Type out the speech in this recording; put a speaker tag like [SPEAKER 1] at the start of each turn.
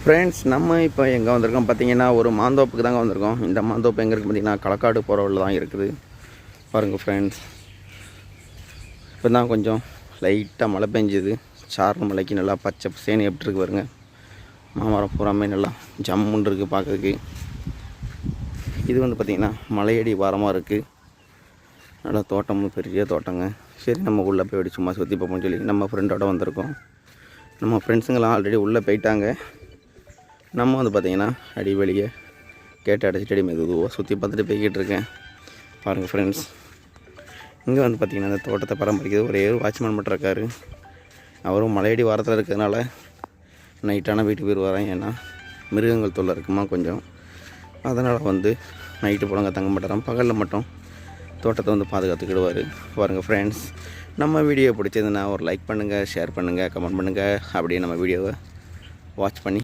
[SPEAKER 1] Friends, நம்ம இப்போ எங்கே வந்திருக்கோம் பார்த்தீங்கன்னா, ஒரு மாந்தோப்புக்கு தாங்க வந்திருக்கோம். இந்த மாந்தோப்பு எங்கே இருக்குது பார்த்தீங்கன்னா, களக்காடு போகிற வழியில் தான் இருக்குது. பாருங்கள் ஃப்ரெண்ட்ஸ், இப்போ தான் கொஞ்சம் லைட்டாக மழை பெஞ்சுது. சாரல் மலைக்கு நல்லா பச்சை சேனி எப்படி இருக்குது பாருங்க. மாமரம் பூராமே நல்லா ஜம்முன்னு இருக்குது பார்க்குறதுக்கு. இது வந்து பார்த்திங்கன்னா மலையடி வாரமாக இருக்குது. நல்லா தோட்டமும் பெரிய தோட்டங்க. சரி, நம்ம உள்ளே போய் அப்படி சும்மா சுற்றி பார்ப்போம்னு சொல்லி நம்ம ஃப்ரெண்டோட வந்திருக்கோம். நம்ம ஃப்ரெண்ட்ஸுங்களாம் ஆல்ரெடி உள்ளே போயிட்டாங்க. நம்ம வந்து பார்த்திங்கன்னா அடி வெளியே கேட்டு அடைச்சிட்டு அடி மெதுவாக சுற்றி பார்த்துட்டு போய்கிட்டு இருக்கேன். பாருங்கள் ஃப்ரெண்ட்ஸ், இங்கே வந்து பார்த்திங்கன்னா அந்த தோட்டத்தை பராமரிக்கிறது ஒரே ஒரு வாட்ச்மேன் மட்டும் இருக்கார். அவரும் மலையடி வாரத்தில் இருக்கிறதுனால நைட்டான வீட்டுக்கு போயிடுவாரான். ஏன்னா மிருகங்கள் தொல்லை இருக்குமா கொஞ்சம், அதனால் வந்து நைட்டு போலங்க தங்க மாட்டாராம். பகலில் மட்டும் தோட்டத்தை வந்து பாதுகாத்துக்கிடுவார். பாருங்கள் ஃப்ரெண்ட்ஸ், நம்ம வீடியோ பிடிச்சதுன்னா ஒரு லைக் பண்ணுங்கள், ஷேர் பண்ணுங்கள், கமெண்ட் பண்ணுங்கள். அப்படியே நம்ம வீடியோவை வாட்ச் பண்ணி